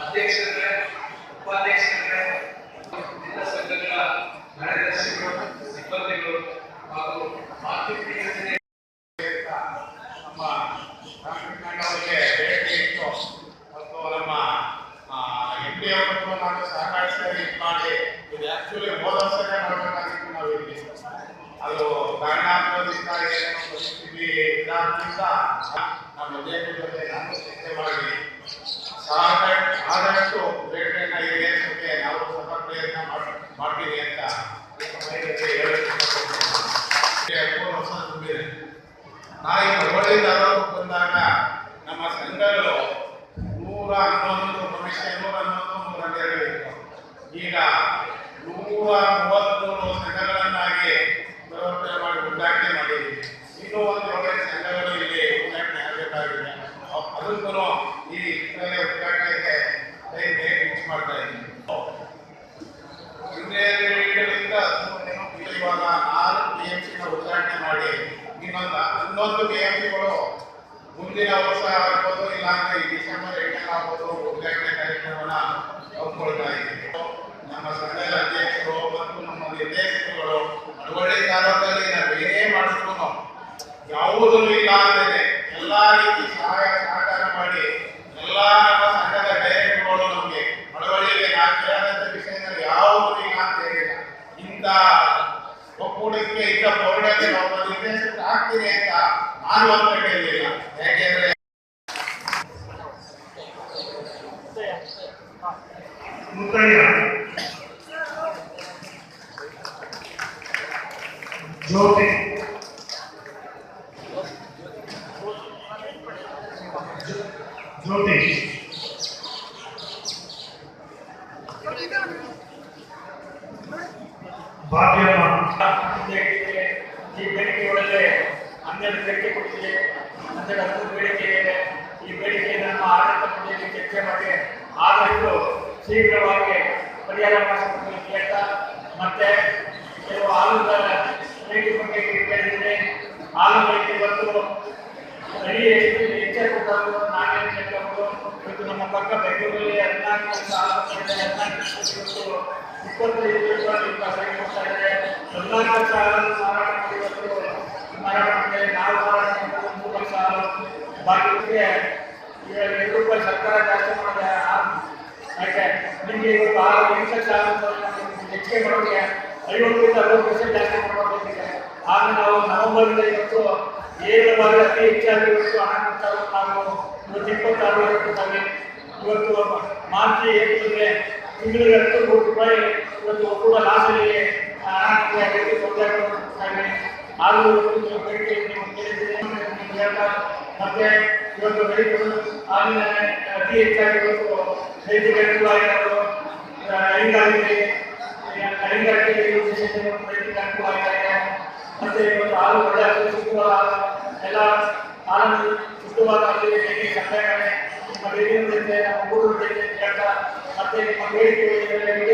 ಅಧ್ಯಕ್ಷರೇ, ಉಪಾಧ್ಯಕ್ಷರೇ, ಜಿಲ್ಲಾ ಸಂಘಗಳ ಕಾರ್ಯದರ್ಶಿಗಳು, ಸಿಬ್ಬಂದಿಗಳು ಹಾಗೂ ಮಾಧ್ಯಮ ನಮ್ಮ ಅವರಿಗೆ ಭೇಟಿ ಇತ್ತು ಮತ್ತು ನಮ್ಮ ಎಂಪಿ ಅವರು ನಾವು ಸಹಕರಿಸಿ ಮಾಡಿ ಇದು ಆಕ್ಚುಲಿ ಹೋದ ವರ್ಷನೇ ಮಾಡಬೇಕಾಗಿತ್ತು. ನಾವು ಇಲ್ಲಿ ಅದು ಕಾರಣಾಂತರದಿಂದ ಏನೋ ಪರಿಸ್ಥಿತಿ ಇದಾದ್ರಿಂದ ನಮ್ಮ ಉದ್ಯೋಗ ಜೊತೆ ನಾನು ಚರ್ಚೆ ಮಾಡಿ ಆದಷ್ಟು ಬೇಟೆಯನ್ನು ಈಡೇರಿಸೋಕೆ ನಾವು ಸ್ವಲ್ಪ ಪ್ರಯತ್ನ ಮಾಡ್ತೀವಿ ಅಂತ ವರ್ಷ ತುಂಬಿದೆ. ನಾವು ಈ ಮಳವಳ್ಳಿ ತಾಲೂಕು ಬಂದಾಗ ನಮ್ಮ ಸಂಘಗಳು 111 ಕಮಿಷನ್ 111 ಇತ್ತು. ಈಗ 133 ಸಂಘಗಳನ್ನಾಗಿ ಪರಿವರ್ತನೆ ಮಾಡಿ ಉದ್ಘಾಟನೆ ಮಾಡಿದ್ದೀವಿ. ಇನ್ನೂ ಒಂದು 7 ಸಂಘಗಳು ಇಲ್ಲಿ ಉದ್ಘಾಟನೆ ಆಗಬೇಕಾಗಿದೆ. ಅದಕ್ಕೂ ಈ ಉದ್ಘಾಟನೆಗೆ ಫಿಕ್ಸ್ ಮಾಡ್ತಾ ಇದ್ದೀವಿ. ಇವಾಗ 4 PMC ಉದ್ಘಾಟನೆ ಮಾಡಿ ಇನ್ನೊಂದು PMCಗಳು ಮುಂದಿನ ವರ್ಷ ಆಗ್ಬೋದು, ಇಲ್ಲ ಅಂದ್ರೆ ಈ ಡಿಸೆಂಬರ್ 8 ಆಗ್ಬೋದು ಉದ್ಘಾಟನೆ ಕಾರ್ಯಕ್ರಮವನ್ನು ಹಮ್ಮಿಕೊಳ್ತಾ ಇದ್ದೀವಿ. ನಮ್ಮ ಸಂಘದ ಅಧ್ಯಕ್ಷರು ಮತ್ತು ನಮ್ಮ ನಿರ್ದೇಶಕರು ಮಳವಳ್ಳಿ ತಾಲೂಕಲ್ಲಿ ನಾವು ಏನೇ ಮಾಡಿದ್ರು ಯಾವುದೂ ಇಲ್ಲ ಅಂತೇನೆ ಎಲ್ಲಾ ರೀತಿ ಸಹಾಯ ಸಹಕಾರ ಮಾಡಿ ಎಲ್ಲಾ ನಮ್ಮ ಸಂಘದ ಡೈರೆಕ್ಟರ್ಗಳು ನಮಗೆ ಮಳವಳ್ಳಿಗೆ ನಾನು ಕೇಳದಂತ ವಿಷಯದಲ್ಲಿ ಯಾವುದೂ ಇಲ್ಲ ಅಂತ ಹೇಳಿಲ್ಲ. ಇಂಥ ಒಕ್ಕೂಟಕ್ಕೆ ಇಂಥ ಪೌರ್ಣಕ್ಕೆ ನಾವು ನಿರ್ದೇಶಕ ಆಗ್ತೀನಿ ಅಂತ ನಾನು ಅಂದ್ಕೊಂಡಿರಲಿಲ್ಲ. ಯಾಕೆಂದ್ರೆ ಜ್ಯೋತಿ ಜ್ಯೋತಿ ಭಾಗ್ಯಮ್ಮ ಈ ಬೇಡಿಕೆಗಳಲ್ಲಿ 12 ಬೇಡಿಕೆ ಕೊಟ್ಟಿದೆ. 12 ಬೇಡಿಕೆ ಇದೆ. ಈ ಬೇಡಿಕೆಯನ್ನು ನಮ್ಮ ಆಡಳಿತ ಮಂಡಳಿಯಲ್ಲಿ ಚರ್ಚೆ ಮಾಡಿ ಆದಷ್ಟು ಶೀಘ್ರವಾಗಿ ಪರಿಹಾರ ಮಾಡಿಸಬೇಕು ಕೇಳ್ತಾ, ಮತ್ತೆ ಕೆಲವು ಹಾಲುಗಳ ರೇಟ್ ಬಗ್ಗೆ ಕೇಳಿದರೆ ಹಾಲುಗಳಿಗೆ ಬಂದು ಅಡಿ ಹೆಚ್ಚೆ ಕೊಟ್ಟವರು ನಾಗೇಂದ್ರ ಅವರು ಇವತ್ತು ನಮ್ಮ ಪಕ್ಕ ಬೆಂಗಳೂರಲ್ಲಿ 14 ಸಾಲ 14 25 ಕೊಡ್ತಾ ಇದ್ದಾರೆ. 14 ಸಾಲನ್ನು ಮಾರಾಟ ಮಾಡಿ ಇವತ್ತು ಮಾರಾಟ ಮಾಡಿದರೆ ನಾವು ಮಾರಾಟ ಮಾಡಿದ್ರೆ 3 ಲಕ್ಷ ಬಾಕಿಗೆ ಈಗ ₹2 ಸರ್ಕಾರ ಜಾಸ್ತಿ ಮಾಡಿದೆ. ಯಾಕೆ ನಿಮಗೆ ಇವತ್ತು 8 ಲಕ್ಷ ಹೆಚ್ಚಿಗೆ ಮಾಡೋರಿಗೆ 50-60% ಜಾಸ್ತಿ ಮಾಡಬೇಕಿದೆ. ಆಗ ನಾವು ನವೆಂಬರ್ನಿಂದ ಇವತ್ತು 7 ಬಾರಿ ಅತಿ ಹೆಚ್ಚಾಗಿ ಇವತ್ತು ಹಣ ಕೊಡ್ತಾರೆ. ನಾವು ಇವತ್ತು 26 ಕೊಡ್ತಾರೆ. ಇವತ್ತು ಮಾರ್ಚ್ ಏಪ್ರಿಲ್ಗೆ ತಿಂಗಳಿಗೆ ₹10 ಇವತ್ತು ಒಕ್ಕೂಟ ಲಾಸಲ್ಲಿ ಹಣ ಕೊಡ್ತಾರೆ. ಆದರೂ ಬೇಡಿಕೆ ನೀವು ಕೇಳಿದ್ರೆ ಮತ್ತೆ ಇವತ್ತು ರೈತರು ಆಗಿನ ಅತಿ ಹೆಚ್ಚಾಗಿ ಇವತ್ತು ರೈತರಿಗೆ ಅನುಕೂಲ ಆಗಿರೋದು ಹೈನುಗಾರಿಕೆ ರೈತರಿಗೆ ಅನುಕೂಲ ಆಗ್ತಾ ಇದೆ. ಮತ್ತೆ ಇವತ್ತು ಹಾಲು ಒಳ್ಳೆ ಶುದ್ಧವಾದ ಎಲ್ಲ ಹಾಲನ್ನು ಶುದ್ಧವಾದ ಸಂಗ್ರಹಣೆ ನಿಮ್ಮ ಬೇಡಿಕೆ ನಮ್ಮ ಊರು ಕೇಳ್ತಾ ಮತ್ತೆ ನಿಮ್ಮ ಬೇಡಿಕೆ ಕಾರ್ಯಕ್ರಮ